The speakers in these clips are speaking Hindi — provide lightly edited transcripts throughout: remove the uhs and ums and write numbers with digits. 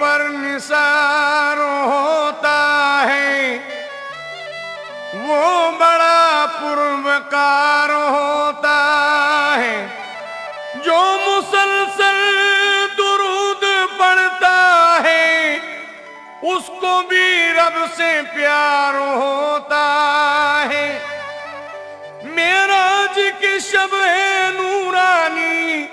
पर निसार होता है, वो बड़ा पुरवकार होता है। जो मुसलसल दुरूद पढ़ता है, उसको भी रब से प्यार होता है। मेराज की शब है नूरानी,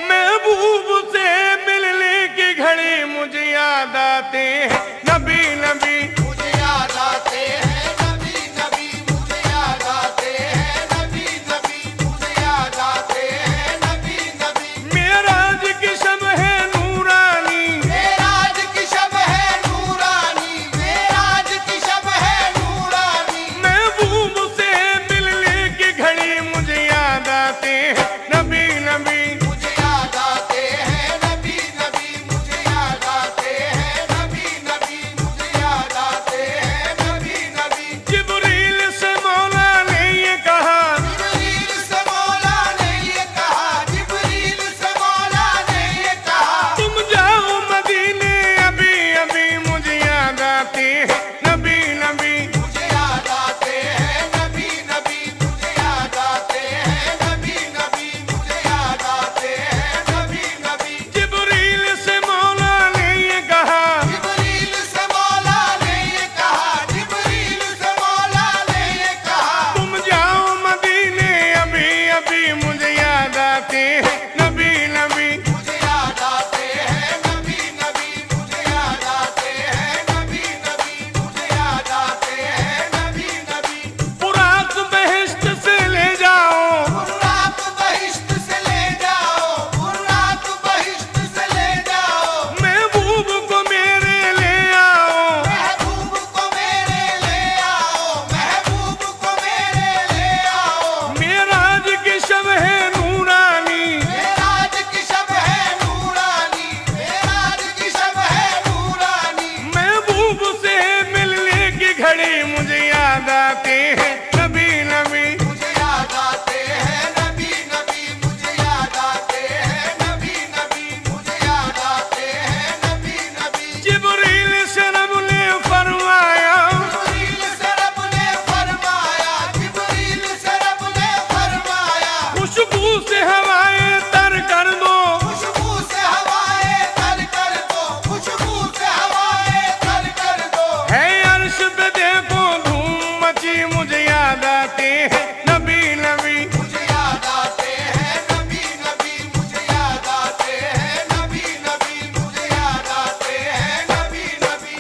महबूब से मिलने की घड़ी मुझे याद आते हैं नबी नबी, मुझे याद आते हैं नबी नबी, मुझे याद आते हैं नबी नबी, मुझे याद आते हैं नबी नबी। मेराज की शब है नूरानी, मेराज की शब है नूरानी, मेराज की शब है नूरानी। महबूब से मिलने की घड़ी मुझे याद आते हैं नबी नबी, मुझे याद आते हैं नबी नबी, मुझे याद आते हैं नबी नबी, मुझे याद आते हैं नबी नबी। जिब्रील से मौला ने ये कहा, जिब्रील से मौला ने ये कहा, जिब्रील से मौला ने ये कहा। तुम जाओ मदीने अभी अभी मुझे याद आते हैं नबी नबी, मुझे याद आते हैं नबी नबी, मुझे याद आते हैं नबी नबी, मुझे याद आते हैं नबी नबी। जिब्रील से मौला ने ये कहा, जिब्रील से मौला ने ये कहा, जिब्रील से मौला ने ये कहा। तुम जाओ मदीने अभी अभी मुझे याद आते हैं नबी नबी। मुझे याद आते हैं नबी नबी, मुझे याद आते हैं नबी नबी, मुझे याद आते हैं नबी नबी। बुराक बहिश्त से ले जाओ, बुर्राक बहिश्त से ले जाओ, बुर्राक बहिश्त से ले जाओ। महबूब को मेरे ले आओ। महबूब को मेरे ले आओ, महबूब को मेरे ले आओ। मेराज की शब है नूरानी, मेराज की शब है नूरानी, मेराज की शब है नूरानी। महबूब से मिलने की घड़ी मुझे याद आते हैं नबी नबी। मुझे याद आते हैं नबी नबी, मुझे याद आते हैं नबी नबी, मुझे याद आते हैं नबी नबी। जिब्रील से रब ने फरमाया, जिब्रील से रब ने फरमाया, जिब्रील से रब ने फरमाया। खुशबू से हवाएं तर कर दो, खुशबू से हवाएं तर कर दो, खुशबू से हवाएं तर कर दो। है अर्श पे देखो धूम मची मुझे याद आते हैं नबी नबी। मुझे याद आते हैं नबी नबी, मुझे याद आते हैं नबी नबी, मुझे याद आते हैं नबी नबी।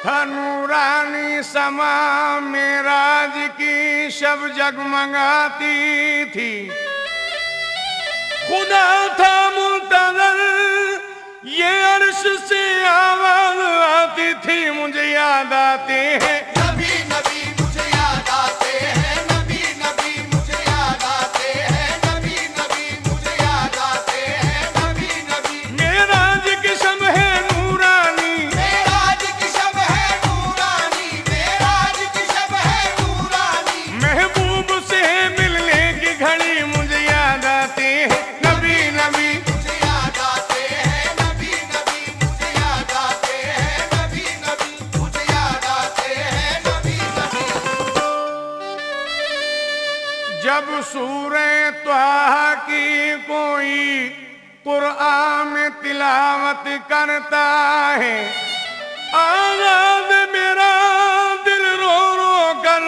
था नूरानी समा मेराज की शब जगमगाती थी। खुदा था मुंतज़र ये अर्श से आवाज आती थी मुझे याद आते हैं नबी नबी, मुझे याद आते हैं नबी नबी, मुझे याद आते हैं नबी नबी, मुझे याद आते हैं नबी नबी। मेराज की शब है नूरानी, मेराज की शब है नूरानी, मेराज की शब है नूरानी। महबूब से मिलने की घड़ी मुझे याद आते हैं नबी नबी। मुझे याद आते हैं नबी नबी, मुझे याद आते हैं नबी नबी, मुझे याद आते हैं नबी नबी। जब सूरे त्वाहा की कोई कुरआन में तिलावत करता है, आजाद मेरा दिल रो रो कर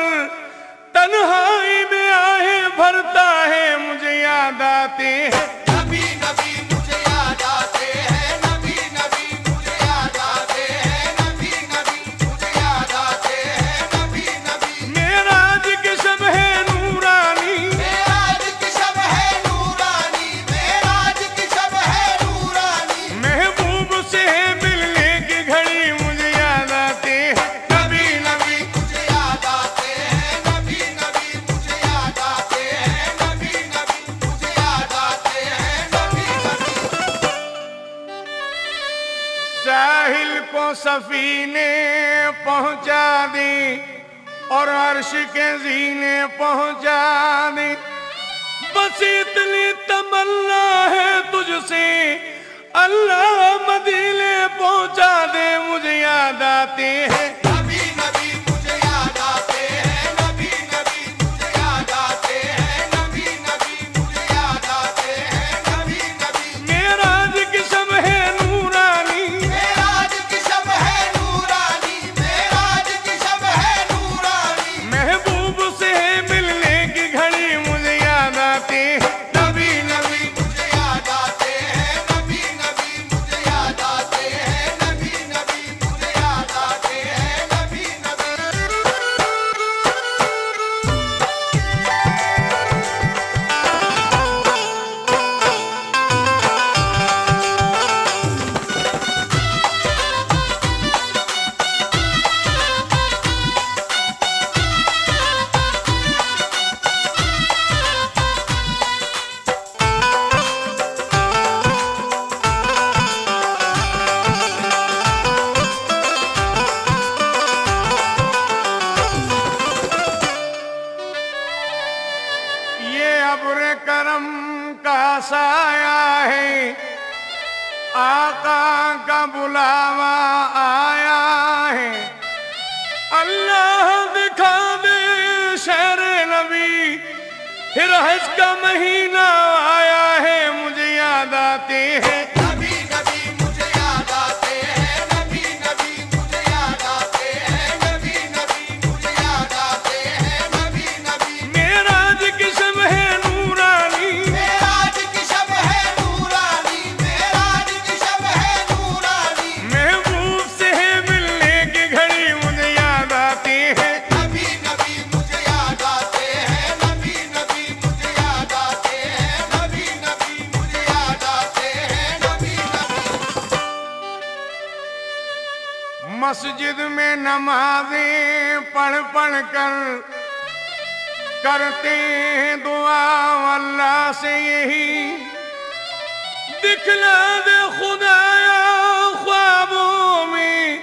तन्हाई में आहे भरता है मुझे याद आते हैं नबी नबी, मुझे याद आते हैं नबी नबी, मुझे याद आते हैं नबी नबी, मुझे याद आते हैं नबी नबी। मेराज की शब है नूरानी, मेराज की शब है नूरानी, मेराज की शब है नूरानी। महबूब से मिलने सफीने पहुंचा दी और अर्श के जीने पहुंचा दी। बस इतनी तमन्ना है तुझसे अल्लाह मदीने पहुंचा दे। मुझे याद आते हैं नबी नबी मुझे याद आते हैं, नबी नबी मुझे याद आते हैं, नबी नबी मुझे याद आते हैं, नबी नबी। मेराज की शब है नूरानी, मेराज की शब है नूरानी, मेराज की शब है नूरानी। महबूब से मिलने की घड़ी मुझे याद आते हैं। नबी नबी मुझे याद आते हैं, नबी नबी मुझे याद आते हैं, नबी नबी मुझे याद आते हैं, नबी नबी। ये अब्र करम का साया है, आका का बुलावा आया है। अल्लाह दिखा दे शहर नबी, फिर हज का महीना आया है। मुझे याद आते हैं नबी नबी मुझे याद आते हैं, नबी नबी मुझे याद आते हैं, नबी नबी मुझे याद आते हैं, नबी नबी। मेराज की शब है नूरानी, मेराज की शब है नूरानी, मेराज की शब है नूरानी। महबूब से मिलने की घड़ी मुझे याद आती है। नबी नबी मुझे याद आते हैं, नबी नबी मुझे याद आते हैं, नबी नबी मुझे याद आते हैं, नबी नबी। मस्जिद में नमाजें पढ़ पढ़ कर करते हैं दुआ अल्लाह से यही। दिखला दे खुदाया ख्वाबों में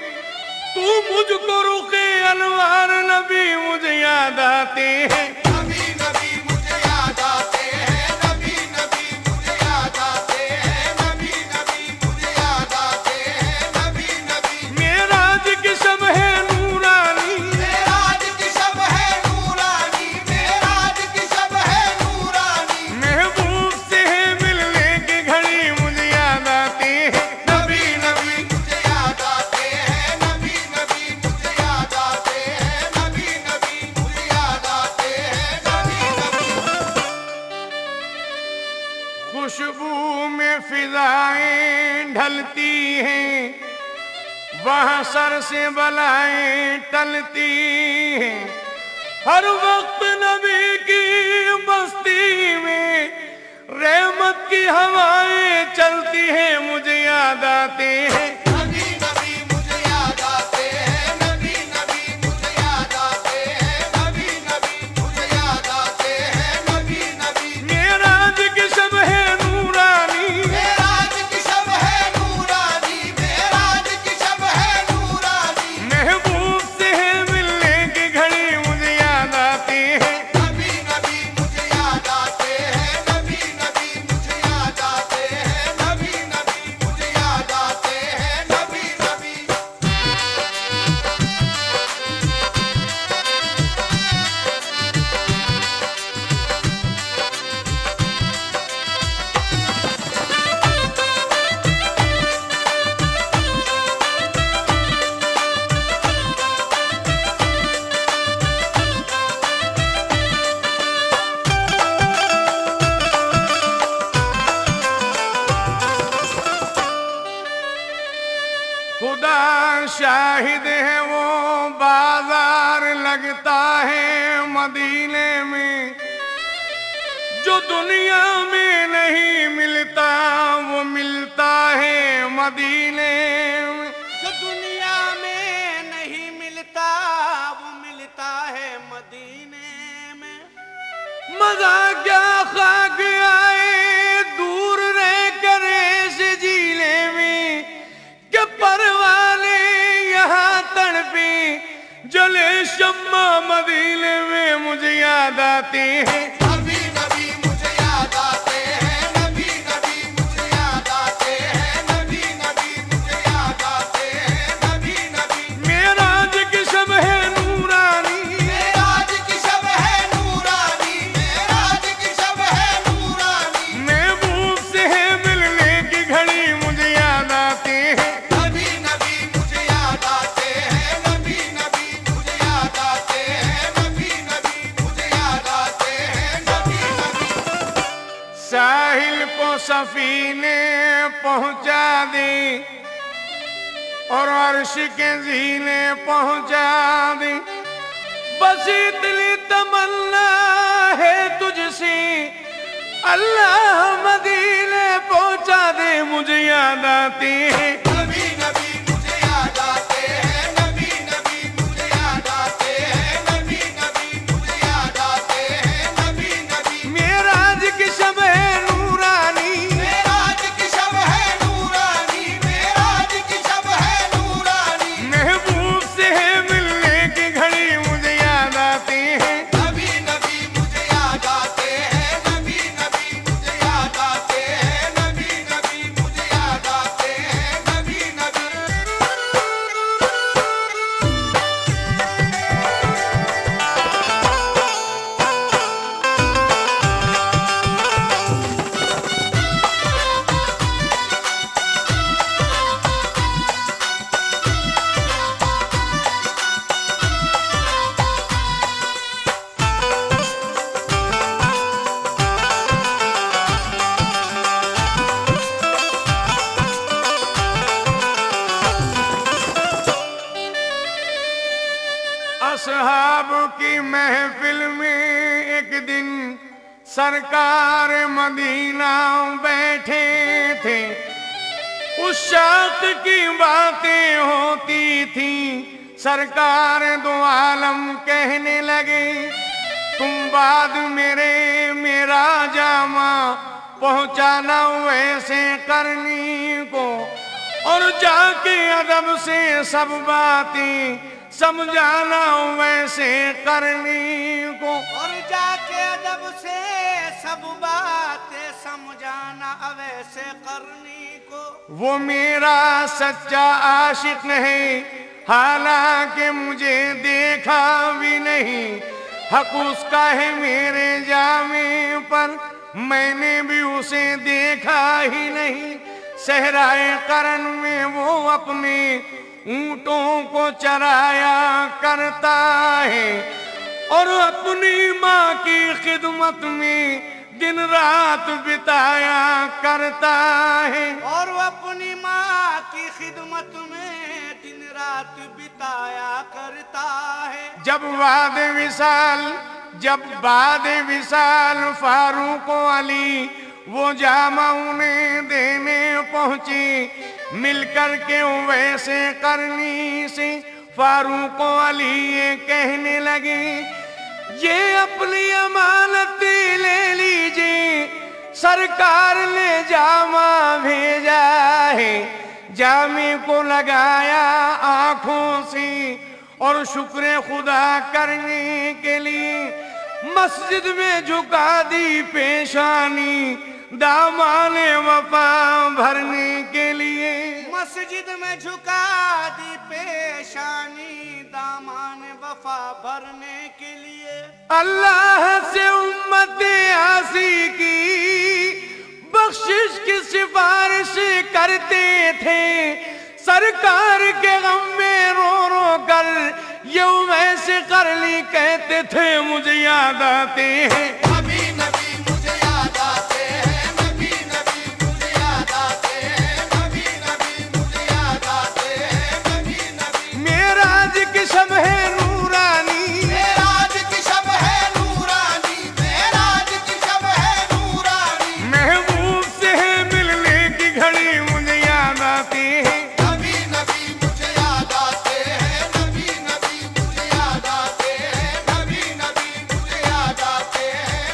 तू मुझको रुके अनवार। नबी मुझे याद आते हैं, नबी नबी मुझे याद आते हैं, नबी नबी मुझे याद आते हैं, नबी नबी मुझे याद आते हैं, नबी नबी। मेराज की शब है नूरानी, मेराज की शब है नूरानी, मेराज की शब है नूरानी। महबूब से मिलने की घड़ी मुझे याद आती है। नबी नबी मुझे याद आते हैं, नबी नबी मुझे याद आते हैं, नबी नबी मुझे याद आते हैं, नबी नबी। खुशबू में फिजाएं ढलती हैं, वहाँ सर से बलाएं टलती हैं। हर वक्त नबी की बस्ती में रहमत की हवाएं चलती हैं। मुझे याद आते हैं नबी नबी मुझे याद आते हैं, नबी नबी मुझे याद आते हैं, नबी नबी मुझे याद आते हैं, नबी नबी। मेराज की शब है नूरानी, मेराज की शब है नूरानी, मेराज की शब है नूरानी। महबूब से मिलने की घड़ी मुझे याद आती है। नबी नबी मुझे याद आते हैं, नबी नबी मुझे याद आते हैं, नबी नबी मुझे याद आते हैं, नबी नबी। खुदा शाहिद है वो बाजार लगता है मदीने में, जो दुनिया में नहीं मिलता वो मिलता है मदीने में। जो दुनिया में नहीं मिलता वो मिलता है मदीने में। मजा क्या खाक आए दूर रह कर इस जिले में, कि परवाने मदीने में मुझे याद आते हैं। नबी नबी मुझे याद आते हैं, नबी नबी मुझे याद आते हैं, नबी नबी मुझे याद आते हैं, नबी नबी। मेराज की शब है नूरानी, मेराज की शब है नूरानी, मेराज की शब है नूरानी। महबूब से है मिलने की घड़ी मुझे याद आते हैं। नबी नबी मुझे याद आते हैं, नबी नबी मुझे याद आते हैं, नबी नबी मुझे याद आते हैं, नबी नबी। साहिल को सफीने पहुंचा दे और अर्श के ज़ीने पहुंचा दे, बस इतनी तमन्ना है तुझसे, अल्लाह मदीने पहुंचा दे मुझे याद आते हैं। नबी नबी मुझे याद आते हैं, नबी नबी मुझे याद आते हैं, नबी नबी मुझे याद आते हैं, नबी नबी। मेराज की शब है नूरानी, मेराज की शब है नूरानी, मेराज की शब है नूरानी। महबूब से है मिलने की घड़ी मुझे याद आते हैं। नबी नबी मुझे याद आते हैं, नबी नबी मुझे याद आते हैं, नबी नबी मुझे याद आते हैं, नबी नबी। असहाब की महफिल में एक दिन सरकार मदीना बैठे थे, उस शाख की बातें होती थी। सरकार दो आलम कहने लगे, तुम बाद मेरा जामा पहुंचाना वैसे करनी को, और जाके अदब से सब बातें समझाना वैसे करनी को। और जाके अदब से सब बातें समझाना अवैसे करनी को। वो मेरा सच्चा आशिक है, हालांकि मुझे देखा भी नहीं, हक उसका है मेरे जामे पर, मैंने भी उसे देखा ही नहीं। सहराए करन में वो अपने ऊंटों को चराया करता है, और अपनी माँ की खिदमत में दिन रात बिताया करता है। और वो अपनी माँ की खिदमत में दिन रात बिताया करता है। जब बाद विसाल फारूक अली वो जामा उन्हें देने पहुंची, मिलकर के वैसे करनी से फारूक अली ये कहने लगे, ये अपनी अमानत ले लीजिए, सरकार ने जामा भेजा है। जामे को लगाया आंखों से और शुक्र खुदा करने के लिए मस्जिद में झुका दी पेशानी, दामाने वफा भरने के लिए। मस्जिद में झुका दी पेशानी, दामान वफा भरने के लिए। अल्लाह से उम्मत आसी की बख्शिश की सिफारिश करते थे, सरकार के गम में रो रो कर यूं वैसे कर ली कहते थे मुझे याद आते हैं। नबी नबी मुझे याद आते हैं, नबी नबी मुझे याद आते हैं, नबी नबी मुझे याद आते हैं, नबी नबी। मेराज की शब है नूरानी, मेराज की शब है नूरानी, मेराज की शब है नूरानी। महबूब से है मिलने की घड़ी मुझे याद आती है। नबी नबी मुझे याद आते हैं, नबी नबी मुझे याद आते हैं, नबी नबी मुझे याद आते हैं,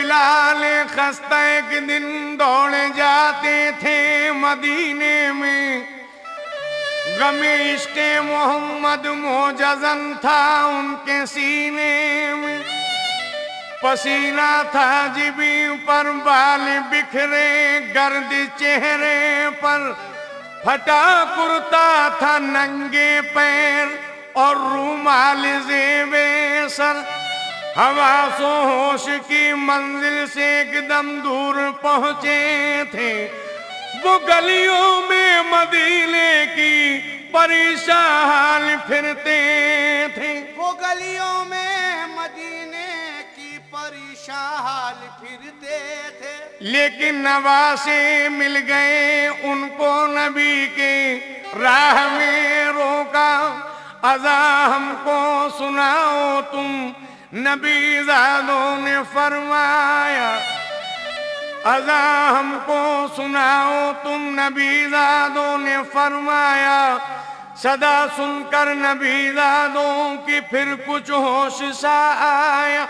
बिलाल खस्ता एक दिन दौड़ जाते थे मदीने में। गमे इश्क़े मोहम्मद मोजज़न था उनके सीने में। पसीना था जिबी पर, बाल बिखरे गर्द चेहरे पर। फटा कुर्ता था नंगे पैर और रूमाल ज़ेबे सर। हवासो होश की मंजिल से एकदम दूर पहुंचे थे। वो गलियों में मदीने की परेशान हाल फिरते थे। वो गलियों में मदीने की परेशान हाल फिरते थे। लेकिन नवासे मिल गए उनको, नबी के राह में रोका। अज़ा हमको सुनाओ तुम, नबीज़ादों ने फरमाया। अज़ा हमको सुनाओ तुम, नबीज़ादों ने फरमाया। सदा सुनकर नबीज़ादों की फिर कुछ होश सा आया।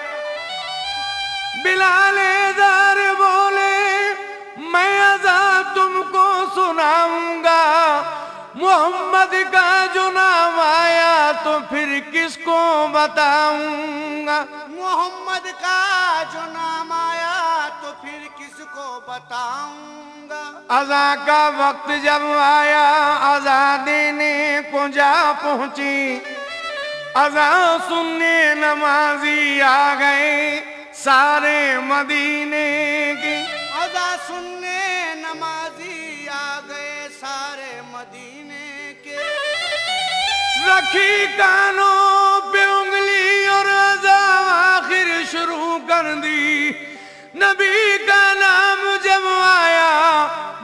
बिलाल ज़ार बोले, मैं अज़ा तुमको सुनाऊंगा। मोहम्मद का जो नाम आया तो फिर किसको बताऊंगा। मोहम्मद का जो नाम आया तो फिर किसको बताऊंगा। अज़ा का वक्त जब आया, अज़ा देने को जा पहुंची। अज़ा सुनने नमाजी आ गए सारे मदीने के। अज़ा सुनने नमाजी आ गए सारे मदीने के। रखी कानों पे उंगली और अज़ा आखिर शुरू कर दी। नबी का नाम जब आया,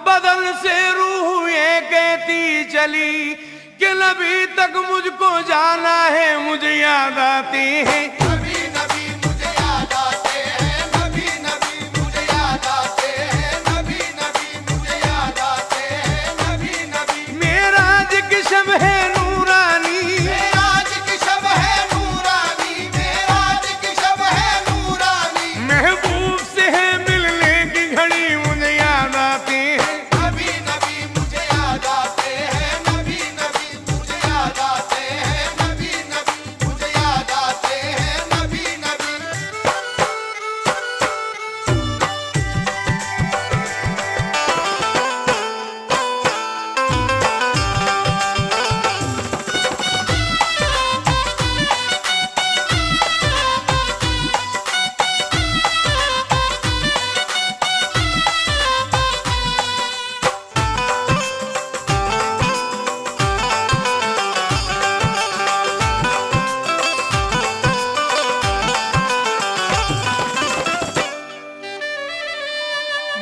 बदन से रूह ये कहती चली कि नबी तक मुझको जाना है। मुझे याद आते हैं नबी नबी मुझे याद आते हैं। नबी नबी मुझे याद आते हैं। नबी नबी मुझे याद आते हैं। नबी नबी मेराज की शब है नूरानी। मेराज की शब है नूरानी। मेराज की शब है नूरानी। महबूब से है मिलने की घड़ी, मुझे याद आते हैं। नबी नबी मुझे याद आते हैं। नबी नबी मुझे याद आते हैं। नबी नबी मुझे याद आते हैं। नबी नबी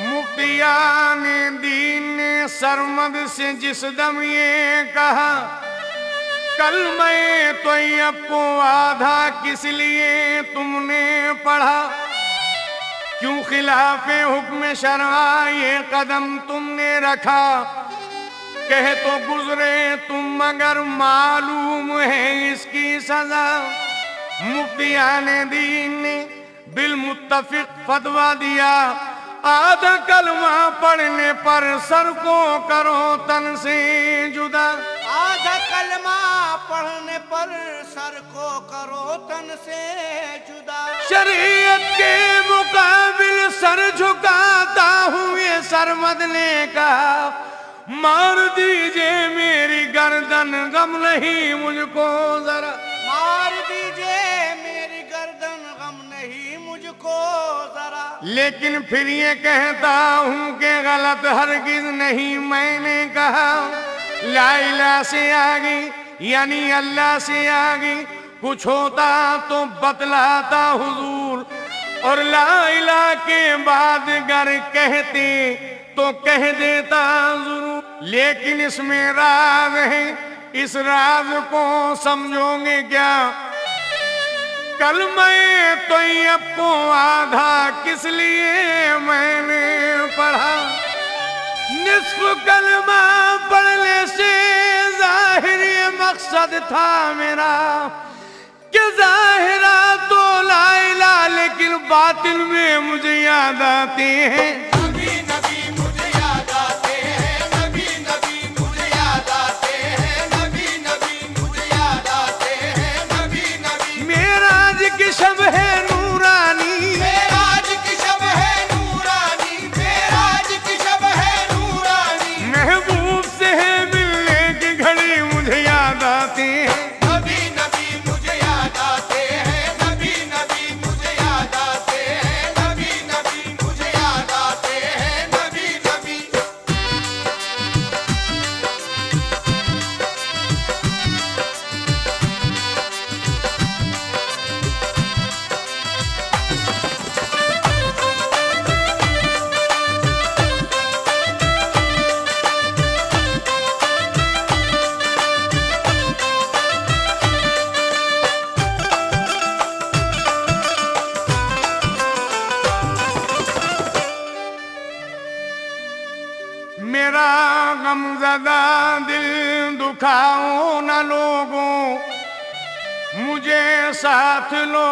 मुफ्तियाने दीन ने सरमद से जिस दम ये कहा, कल मैं तो को आधा किस लिए तुमने पढ़ा। क्यों खिलाफे हुक्म शरआ ये कदम तुमने रखा। कह तो गुजरे तुम मगर मालूम है इसकी सजा। मुफ्तियाने दीन ने बिल मुत्तफिक फतवा दिया, आधा कलमा पढ़ने पर सर को करो तन से जुदा। आधा कलमा पढ़ने पर सर को करो तन से जुदा। शरीयत के मुकाबिल सर झुकाता हूँ ये सरमद ने कहा। मार दीजिए मेरी गर्दन, गम नहीं मुझको जरा। मार दीजिए मेरी गर्दन, गम नहीं मुझको जरा। लेकिन फिर ये कहता हूँ कि गलत हरगिज नहीं मैंने कहा। ला इलाहा से आगे यानी अल्लाह से आगे कुछ होता तो बतलाता हुजूर, और ला इलाहा के बाद अगर कहते तो कह देता जरूर। लेकिन इसमें राज है, इस राज को समझोगे क्या। कल मैं तो को आधा किस लिए मैंने पढ़ा। निस्फ कलमा पढ़ने से जाहिर ये मकसद था मेरा कि जाहिरा तो ला इलाहा लेकिन बातिल में मुझे याद आते हैं। नबी नबी मुझे याद आते हैं, नबी नबी मुझे याद आते हैं, नबी नबी मुझे याद आते हैं, नबी नबी। मेराज की शब है नूरानी, मेराज की शब है नूरानी, मेराज की शब है नूरानी। महबूब से है मिलने की घड़ी मुझे याद आते हैं। नबी नबी मुझे याद आते हैं, नबी नबी मुझे याद आते हैं, नबी नबी मुझे याद आते हैं, नबी नबी। मेरा गमज़दा दिल दुखाओ न लोगों, मुझे साथ लो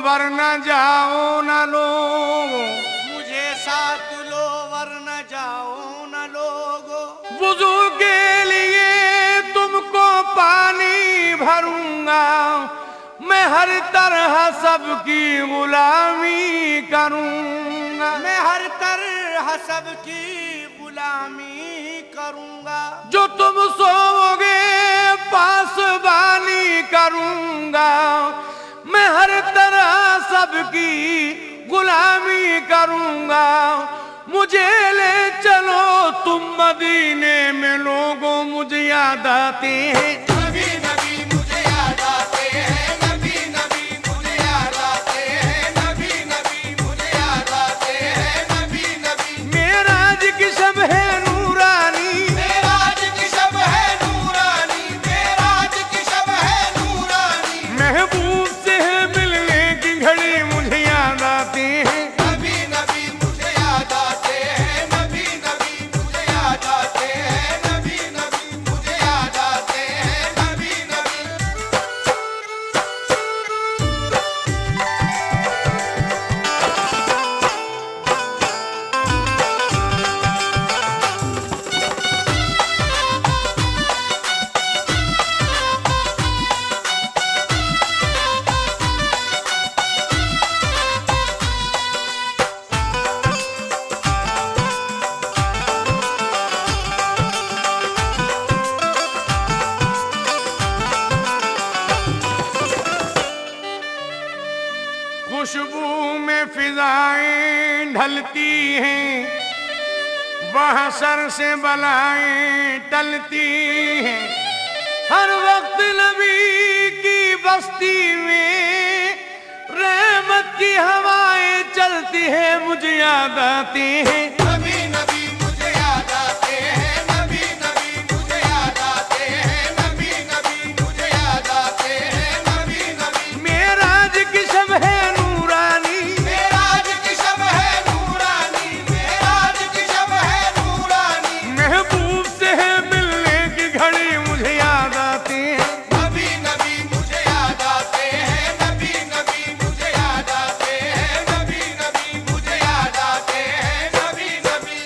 वरना जाओ न लोगो। मुझे साथ लो वरना जाओ न लोगो। वुज़ू के लिए तुमको पानी भरूंगा, मैं हर तरह सबकी गुलामी करूंगा। मैं हर तरह सबकी गुलामी करूंगा। जो तुम सोओगे पासबानी करूंगा, मैं हर तरह सबकी गुलामी करूंगा। मुझे ले चलो तुम मदीने में लोगों, मुझे याद आते हैं। नबी नबी मुझे याद आते हैं, नबी नबी मुझे याद आते हैं, नबी नबी मुझे याद आते हैं, नबी नबी। मेराज की शब है नूरानी, मेराज की शब है नूरानी, मेराज की शब है नूरानी। महबूब से है मिलने की घड़ी मुझे याद आते हैं। नबी नबी मुझे याद आते हैं, नबी नबी मुझे याद आते हैं, नबी नबी मुझे याद आते हैं, नबी नबी। खुशबू में फिजाएं ढलती हैं, वहाँ सर से बलाएं टलती हैं। हर वक्त नबी की बस्ती में रहमत की हवाएं चलती हैं, मुझे याद आते हैं। नबी नबी मुझे याद आते हैं, नबी नबी मुझे याद आते हैं, नबी नबी मुझे याद आते हैं, नबी नबी। मेराज की शब है नूरानी, मेराज की शब है नूरानी, मेराज की शब है नूरानी। महबूब से है मिलने की घड़ी मुझे याद आते हैं। नबी नबी मुझे याद आते हैं, नबी नबी मुझे याद आते हैं, नबी नबी मुझे याद आते हैं, नबी नबी।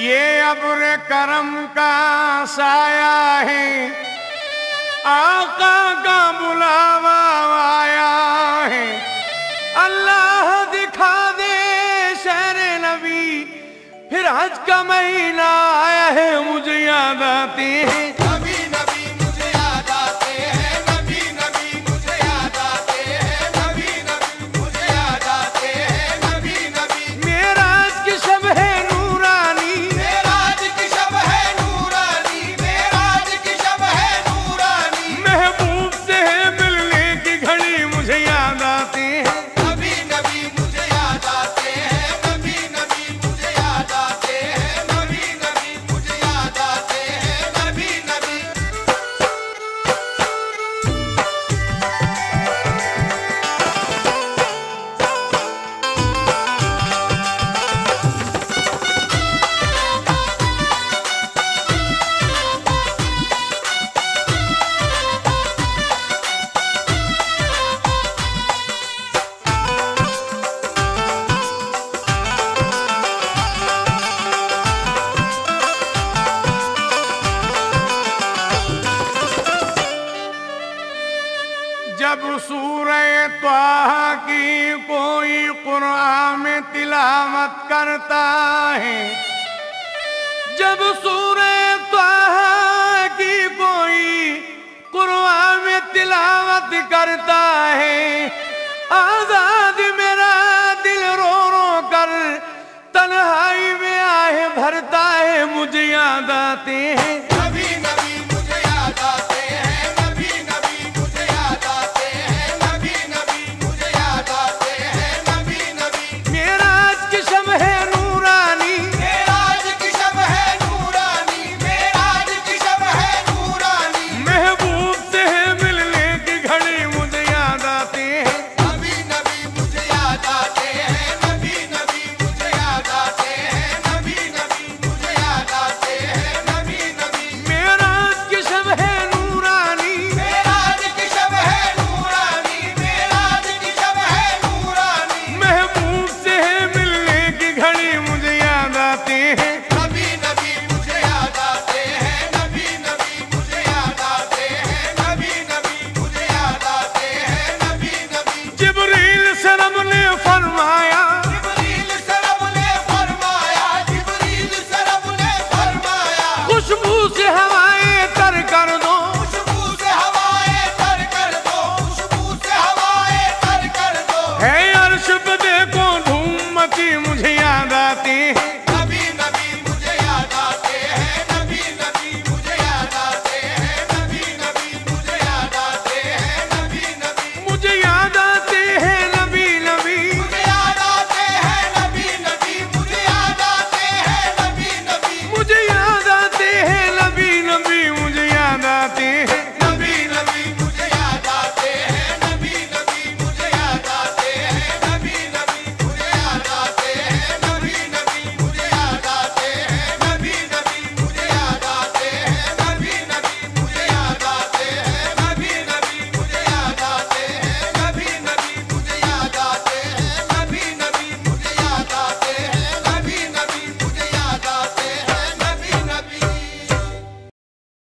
ये अब्र करम का साया है, आका का बुलावा आया है। अल्लाह दिखा दे शहर नबी, फिर हज का महीना आया है, मुझे याद आते हैं। नबी नबी मुझे याद आते हैं, नबी नबी मुझे याद आते हैं, नबी नबी मुझे याद आते हैं, नबी नबी। मेराज की शब है नूरानी, मेराज की शब है नूरानी, मेराज की शब है नूरानी। महबूब से है मिलने की घड़ी मुझे याद आते हैं। नबी नबी मुझे याद आते हैं, नबी कुरान में तिलावत करता है, जब सूरे ताहा की कोई कुरान में तिलावत करता है, आजाद मेरा दिल रो रो कर तन्हाई में आहे भरता है। मुझे याद आते हैं नबी नबी मुझे याद आते हैं, नबी नबी मुझे याद आते हैं, नबी नबी मुझे याद आते हैं, नबी नबी। मेराज की शब है नूरानी, मेराज की शब है नूरानी, मेराज की शब है नूरानी। महबूब से है मिलने की घड़ी मुझे याद आते हैं। नबी नबी मुझे याद आते हैं, नबी नबी मुझे याद आते हैं, नबी नबी मुझे याद आते हैं, नबी नबी। मेराज की शब है नूरानी, मेराज की शब है नूरानी, मेराज की शब है नूरानी। महबूब से है मिलने की घड़ी मुझे याद आते हैं। नबी नबी मुझे याद आते हैं, नबी नबी मुझे याद आते हैं, नबी नबी मुझे याद आते हैं, नबी नबी। जिब्रील से रब ने फरमाया, जिब्रील से रब ने फरमाया, जिब्रील से रब ने फरमाया। खुशबू से हवाएं तर कर दो, खुशबू से हवाएं तर कर दो, खुशबू से हवाएं तर कर दो। है अर्श पे देखो धूम मची